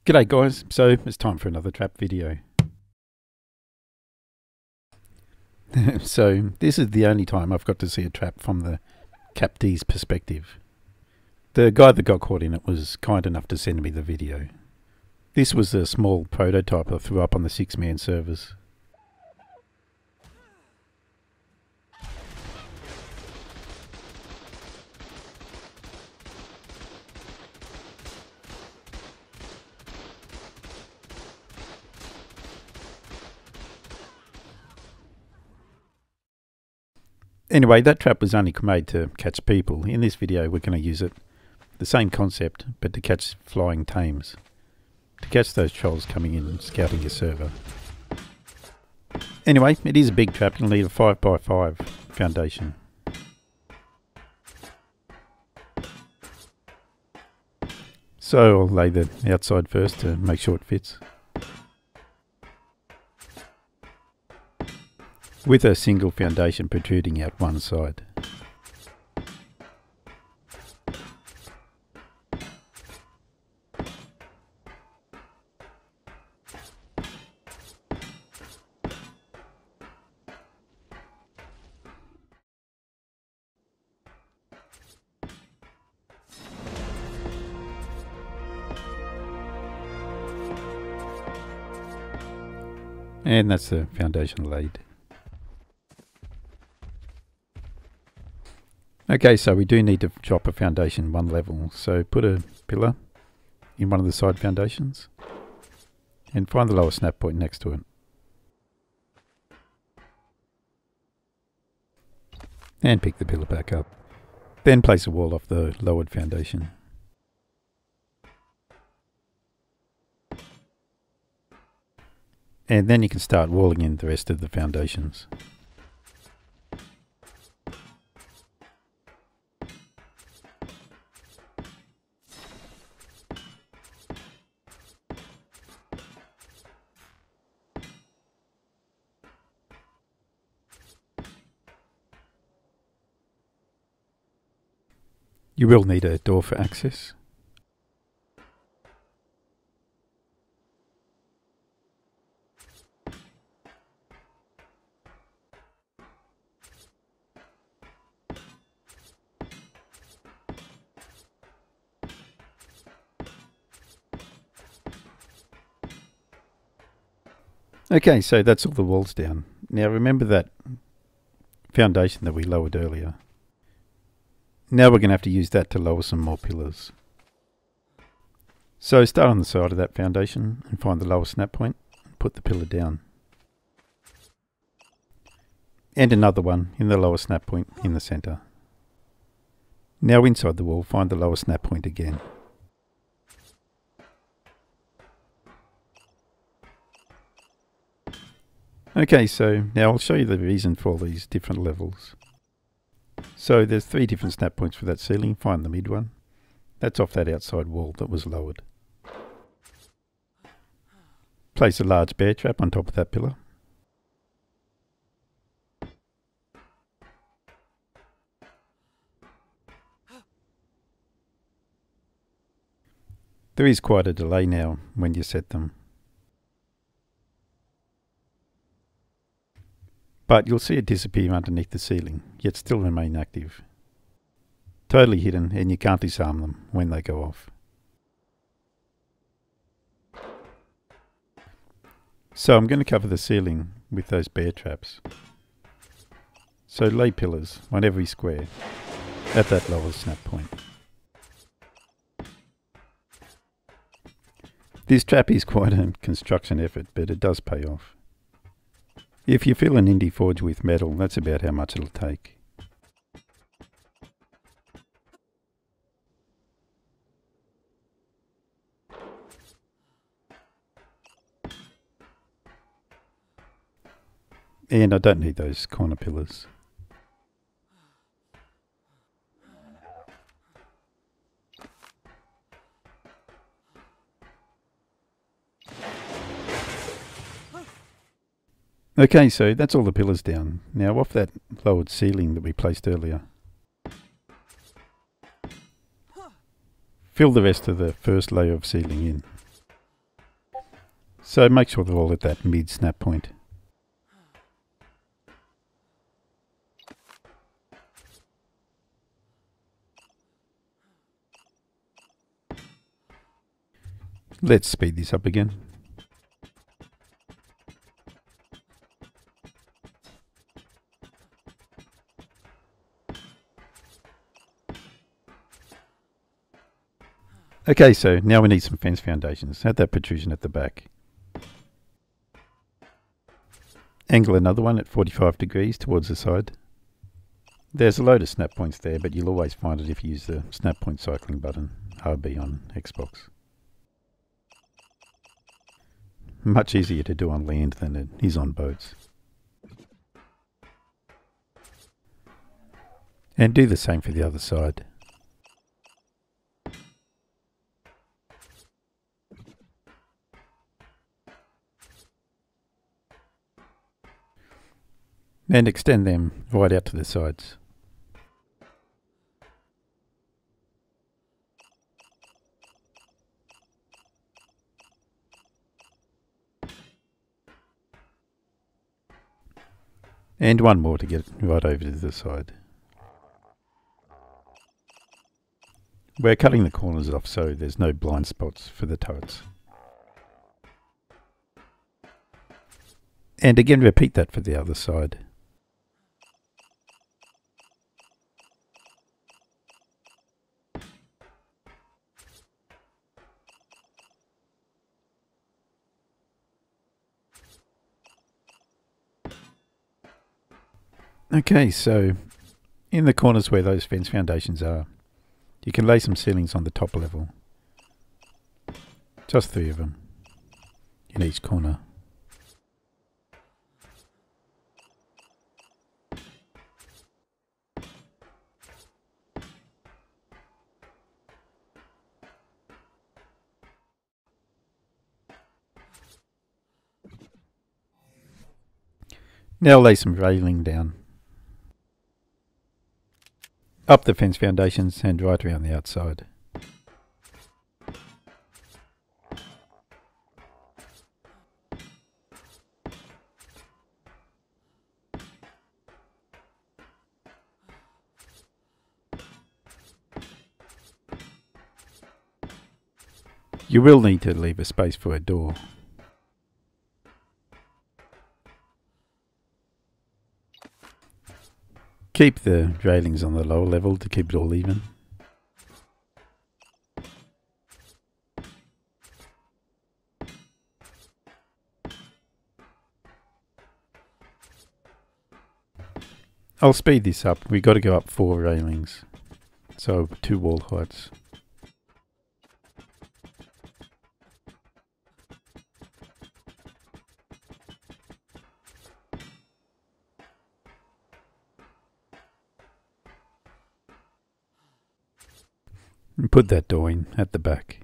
G'day guys, so it's time for another trap video. So this is the only time I've got to see a trap from the captee's perspective. The guy that got caught in it was kind enough to send me the video. This was a small prototype I threw up on the 6-man servers. Anyway, that trap was only made to catch people. In this video we're going to use it, the same concept, but to catch flying tames. To catch those trolls coming in and scouting your server. Anyway, it is a big trap. You'll need a 5x5 foundation. So I'll lay the outside first to make sure it fits. With a single foundation protruding out one side. And that's the foundation laid. Okay, so we do need to drop a foundation one level. So put a pillar in one of the side foundations and find the lower snap point next to it. And pick the pillar back up. Then place a wall off the lowered foundation. And then you can start walling in the rest of the foundations. You will need a door for access. Okay, so that's all the walls down. Now remember that foundation that we lowered earlier. Now we're going to have to use that to lower some more pillars. So start on the side of that foundation and find the lower snap point and put the pillar down. And another one in the lower snap point in the centre. Now inside the wall, find the lower snap point again. Okay, so now I'll show you the reason for all these different levels. So there's 3 different snap points for that ceiling. Find the mid one. That's off that outside wall that was lowered. Place a large bear trap on top of that pillar. There is quite a delay now when you set them. But you'll see it disappear underneath the ceiling, yet still remain active. Totally hidden, and you can't disarm them when they go off. So I'm going to cover the ceiling with those bear traps. So lay pillars on every square at that lower snap point. This trap is quite a construction effort, but it does pay off. If you fill an indie forge with metal, that's about how much it'll take. And I don't need those corner pillars. Okay, so that's all the pillars down. Now off that lowered ceiling that we placed earlier, fill the rest of the first layer of ceiling in. So make sure they're all at that mid snap point. Let's speed this up again. Okay, so now we need some fence foundations. Add that protrusion at the back. Angle another one at 45 degrees towards the side. There's a load of snap points there, but you'll always find it if you use the snap point cycling button, RB on Xbox. Much easier to do on land than it is on boats. And do the same for the other side. And extend them right out to the sides. And one more to get right over to the side. We're cutting the corners off so there's no blind spots for the turrets. And again repeat that for the other side. Okay, so in the corners where those fence foundations are, you can lay some ceilings on the top level. Just 3 of them in each corner. Now lay some railing down. Up the fence foundations and right around the outside. You will need to leave a space for a door. Keep the railings on the lower level to keep it all even. I'll speed this up. We've got to go up 4 railings, so 2 wall heights. And put that door in at the back.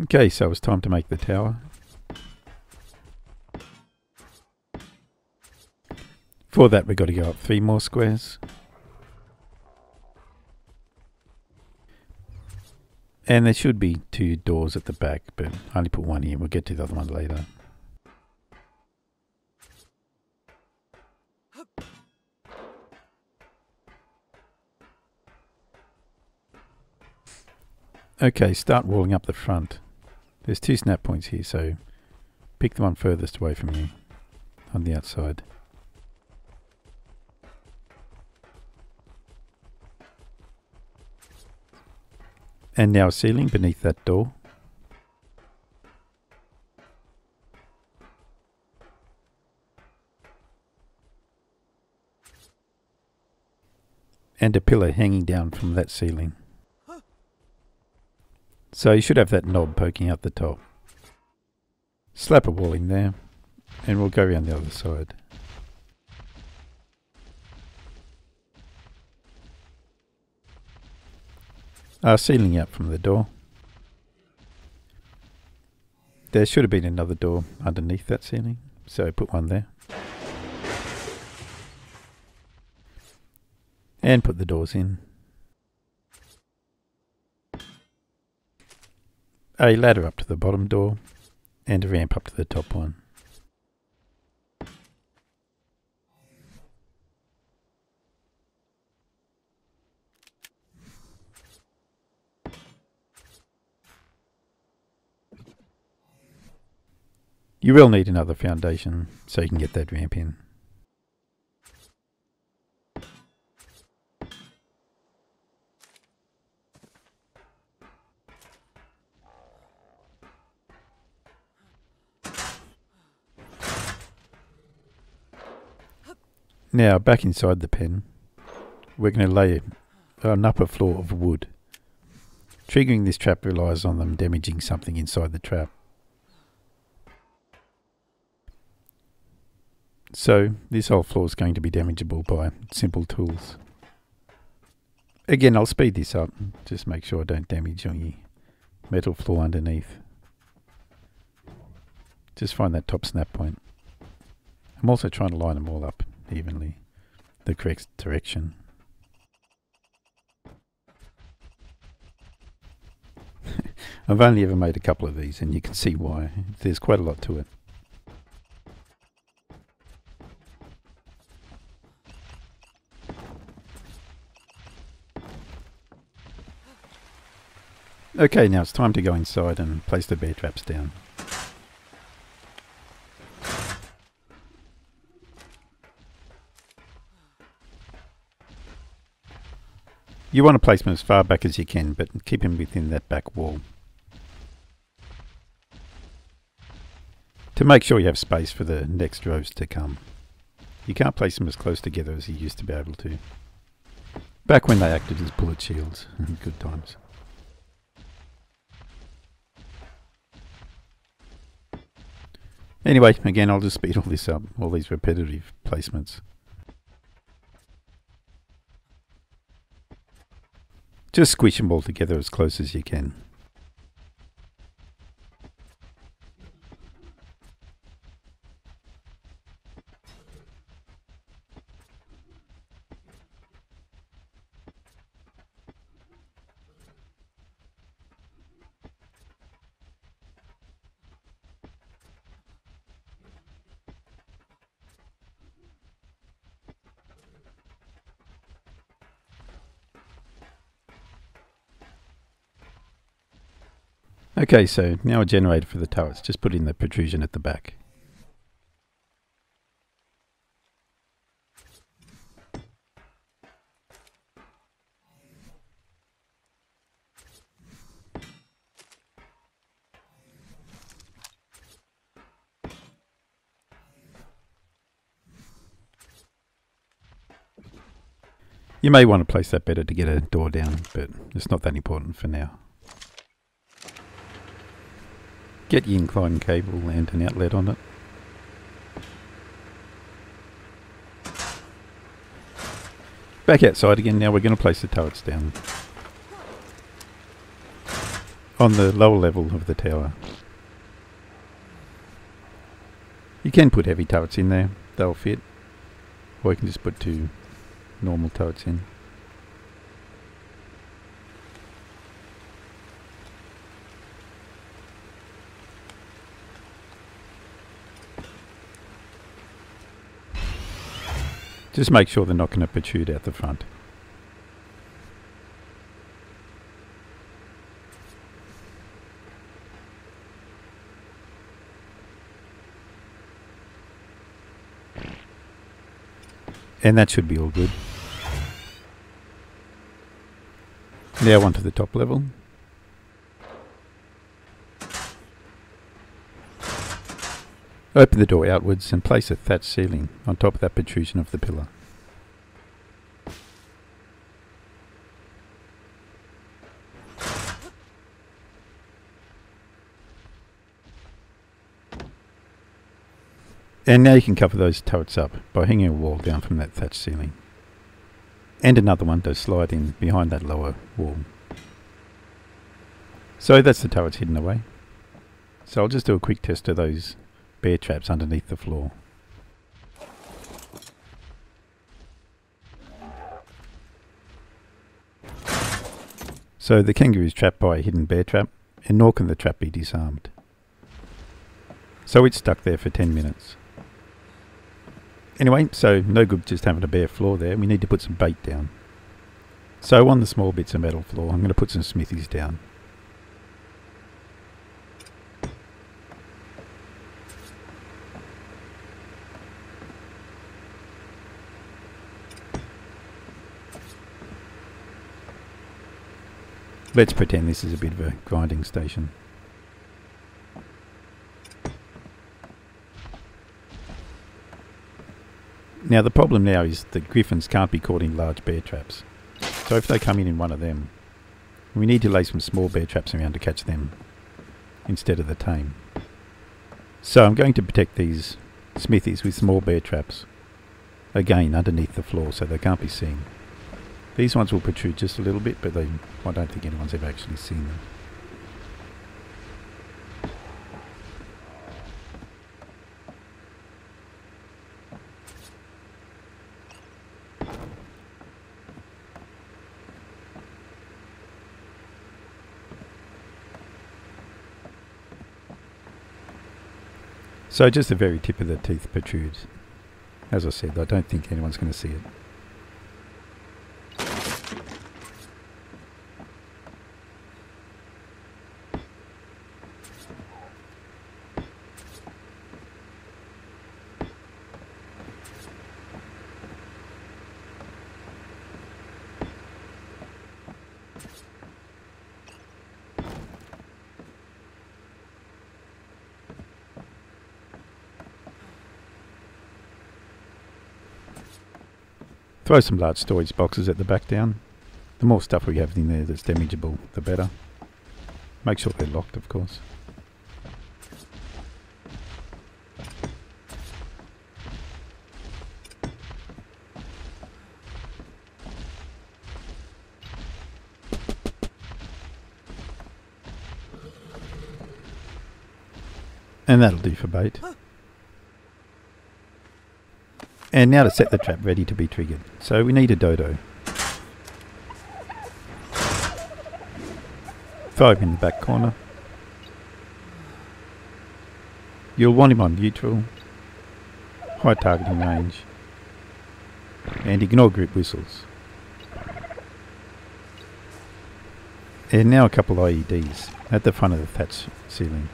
Okay, so it's time to make the tower. For that we've got to go up 3 more squares. And there should be 2 doors at the back, but I only put 1 in. We'll get to the other one later. Okay, start walling up the front. There's 2 snap points here, so pick the one furthest away from you on the outside. And now a ceiling beneath that door. And a pillar hanging down from that ceiling. So you should have that knob poking out the top. Slap a wall in there, and we'll go around the other side. Ceiling out from the door. There should have been another door underneath that ceiling, so put one there. And put the doors in. A ladder up to the bottom door, and a ramp up to the top one. You will need another foundation so you can get that ramp in. Now back inside the pen, we're going to lay an upper floor of wood. Triggering this trap relies on them damaging something inside the trap. So this whole floor is going to be damageable by simple tools. Again, I'll speed this up, just make sure I don't damage any metal floor underneath. Just find that top snap point. I'm also trying to line them all up evenly, the correct direction. I've only ever made a couple of these and you can see why. There's quite a lot to it. Okay, now it's time to go inside and place the bear traps down. You want to place them as far back as you can, but keep them within that back wall. To make sure you have space for the next rows to come. You can't place them as close together as you used to be able to. Back when they acted as bullet shields. Good times. Anyway, again, I'll just speed all this up, all these repetitive placements. Just squish them all together as close as you can. Okay, so now a generator for the turrets. Just put in the protrusion at the back. You may want to place that better to get a door down, but it's not that important for now. Get your incline cable and an outlet on it. Back outside again. Now we're going to place the turrets down on the lower level of the tower. You can put heavy turrets in there, they'll fit, or you can just put two normal turrets in. Just make sure they're not going to protrude out the front. And that should be all good. Now onto the top level. Open the door outwards and place a thatched ceiling on top of that protrusion of the pillar. And now you can cover those turrets up by hanging a wall down from that thatched ceiling. And another one to slide in behind that lower wall. So that's the turrets hidden away. So I'll just do a quick test of those bear traps underneath the floor. So the kangaroo is trapped by a hidden bear trap, and nor can the trap be disarmed. So it's stuck there for 10 minutes. Anyway, so no good just having a bare floor there, we need to put some bait down. So on the small bits of metal floor, I'm going to put some smithies down. Let's pretend this is a bit of a grinding station. Now the problem now is that griffins can't be caught in large bear traps. So if they come in one of them, we need to lay some small bear traps around to catch them instead of the tame. So I'm going to protect these smithies with small bear traps, again underneath the floor so they can't be seen. These ones will protrude just a little bit, but I don't think anyone's ever actually seen them. So just the very tip of the teeth protrudes. As I said, I don't think anyone's going to see it. Throw some large storage boxes at the back down. The more stuff we have in there that's damageable, the better. Make sure they're locked, of course. And that'll do for bait. And now to set the trap ready to be triggered. So we need a dodo. Throw him in the back corner. You'll want him on neutral, high targeting range, and ignore group whistles. And now a couple IEDs at the front of the thatch ceiling.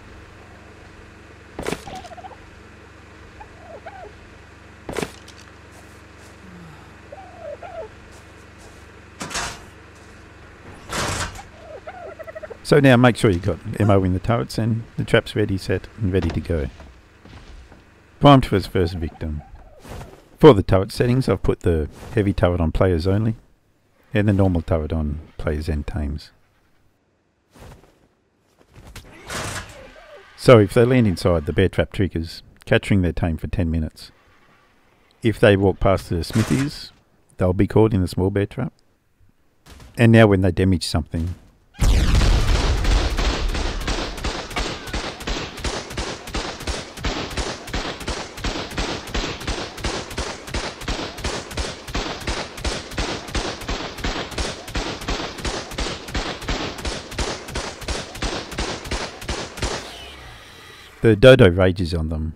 So now make sure you've got ammo in the turrets and the trap's ready, set and ready to go. Primed for his first victim. For the turret settings I've put the heavy turret on players only and the normal turret on players and tames. So if they land inside, the bear trap triggers, capturing their tame for 10 minutes. If they walk past the smithies, they'll be caught in the small bear trap. And now when they damage something, the dodo rages on them,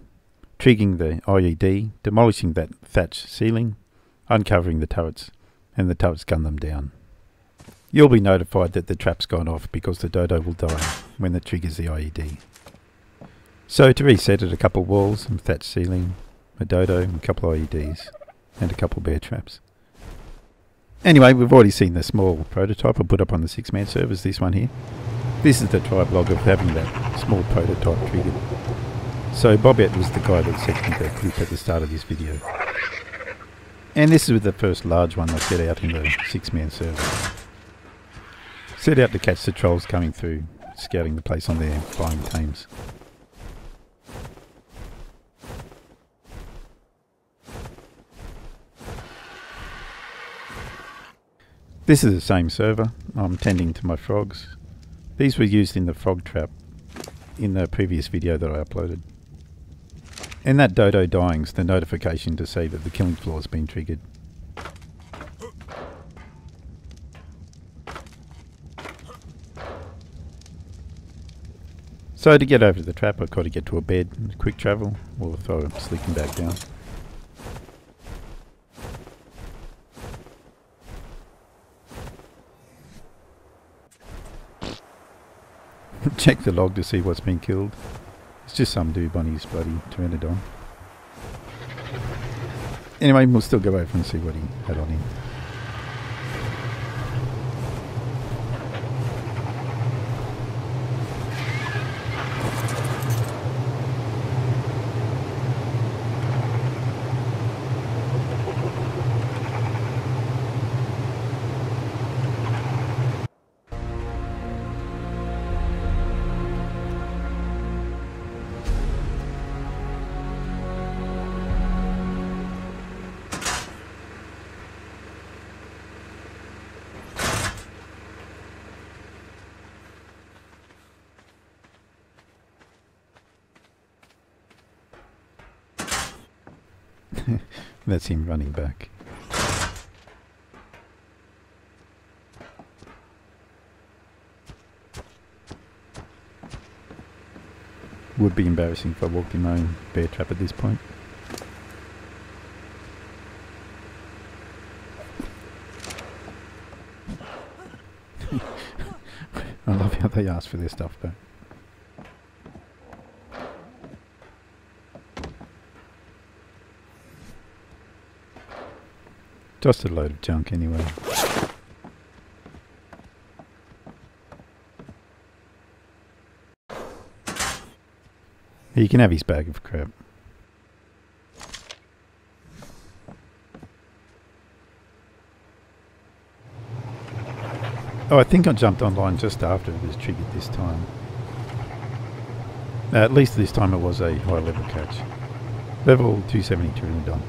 triggering the IED, demolishing that thatch ceiling, uncovering the turrets, and the turrets gun them down. You'll be notified that the trap's gone off because the dodo will die when it triggers the IED. So to reset it, a couple walls, some thatch ceiling, a dodo, and a couple IEDs, and a couple bear traps. Anyway, we've already seen the small prototype I put up on the 6-man servers, this one here. This is the tribe log of having that small prototype triggered. So Bobette was the guy that sent me the clip at the start of this video. And this is the first large one I set out in the 6-man server. Set out to catch the trolls coming through, scouting the place on their flying tames. This is the same server. I'm tending to my frogs. These were used in the frog trap. in the previous video that I uploaded. And that dodo dying's the notification to say that the killing floor has been triggered. So to get over to the trap, I've got to get to a bed, quick travel, or throw a sleeping bag down. Check the log to see what's been killed. It's just some dude on his bloody pteranodon. Anyway, we'll still go over and see what he had on him. That's him running back. Would be embarrassing if I walked in my own bear trap at this point. I love how they ask for their stuff back. Just a load of junk anyway. He can have his bag of crap. Oh, I think I jumped online just after it was triggered this time. At least this time it was a high level catch. Level 272 and done.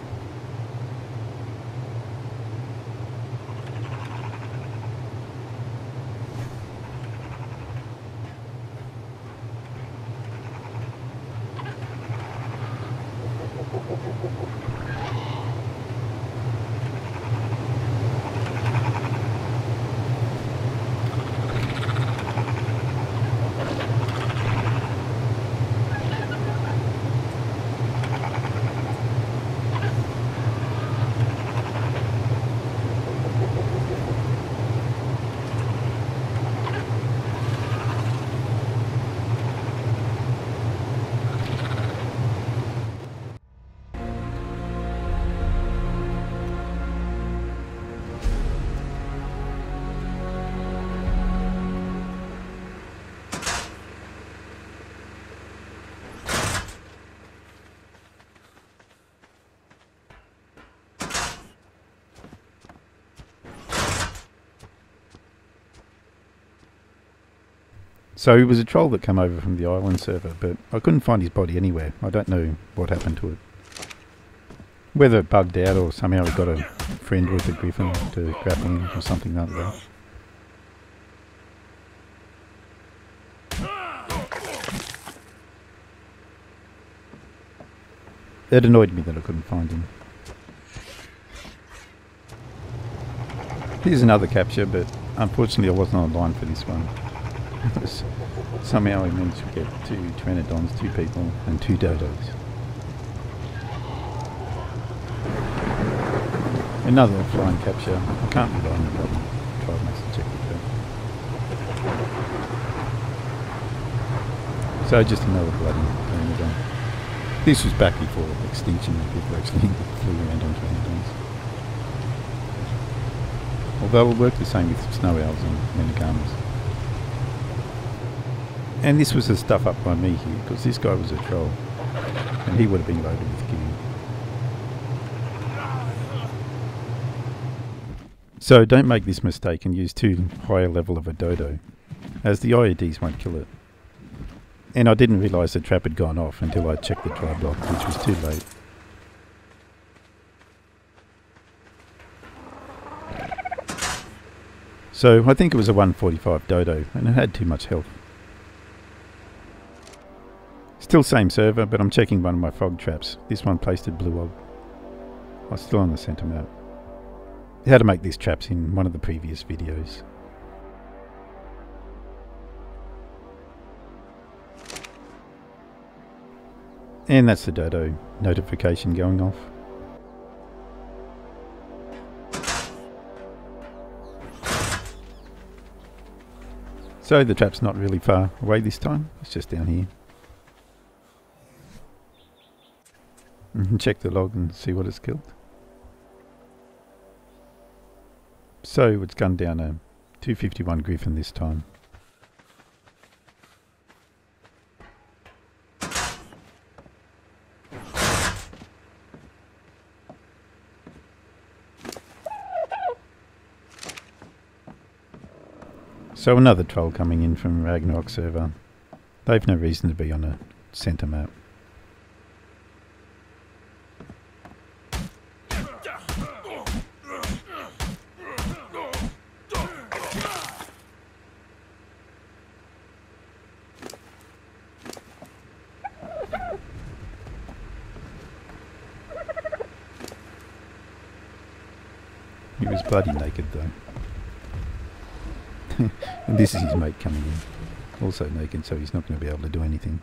So it was a troll that came over from the island server, but I couldn't find his body anywhere. I don't know what happened to it. Whether it bugged out or somehow he got a friend with a griffin to grab him or something like that. It annoyed me that I couldn't find him. Here's another capture, but unfortunately I wasn't online for this one. Somehow I managed to get 2 pteranodons, 2 people and 2 dodos. Another flying capture. I can't rely on the bloody trial master to check the trap. So just another bloody pteranodon. This was back before extinction and people actually flew around on pteranodons. Although it'll work the same with snow owls and menigamas. And this was the stuff up by me here, because this guy was a troll, and he would have been loaded with gear. So don't make this mistake and use too high a level of a dodo, as the IEDs won't kill it. And I didn't realise the trap had gone off until I checked the try block, which was too late. So I think it was a 145 dodo, and it had too much health. Still same server, but I'm checking one of my frog traps. This one placed at Blue Ob. I'm still on the centre map. How to make these traps in one of the previous videos. And that's the dodo notification going off. So the trap's not really far away this time, it's just down here. And check the log and see what it's killed. So it's gunned down a 251 Griffin this time. So another troll coming in from Ragnarok server. They've no reason to be on a centre map. He was bloody naked though. And this is his mate coming in. Also naked, so he's not going to be able to do anything.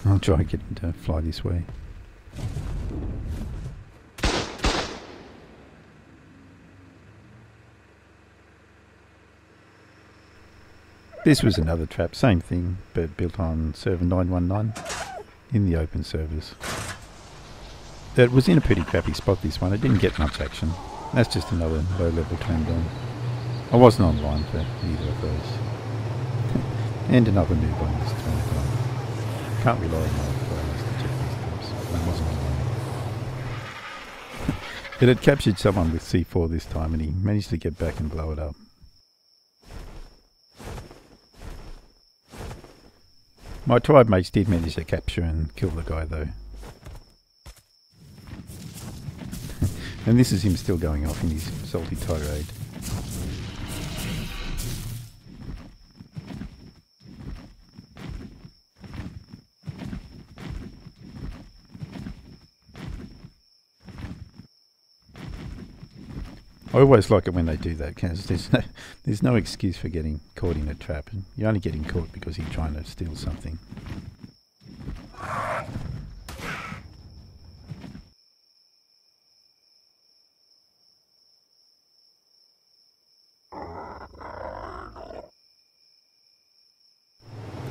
I'll try and get him to fly this way. This was another trap, same thing, but built on server 919 in the open servers. It was in a pretty crappy spot, this one. It didn't get much action. That's just another low-level trend on. I wasn't online for either of those. And another noob on this turn. Can't rely on my players to check these traps. I wasn't online. It had captured someone with C4 this time and he managed to get back and blow it up. My tribe mates did manage to capture and kill the guy though. And this is him still going off in his salty tirade. I always like it when they do that, because there's no excuse for getting caught in a trap. You're only getting caught because you're trying to steal something.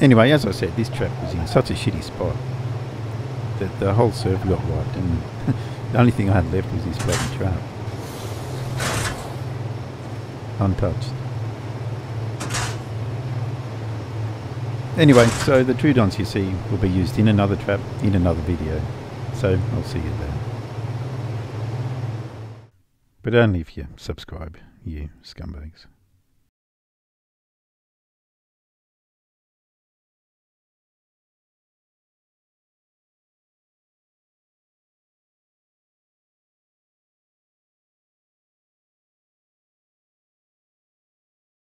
Anyway, as I said, this trap was in such a shitty spot that the whole server got wiped, and the only thing I had left was this bloody trap. Untouched. Anyway, so the Trudons you see will be used in another trap in another video, so I'll see you there. But only if you subscribe, you scumbags.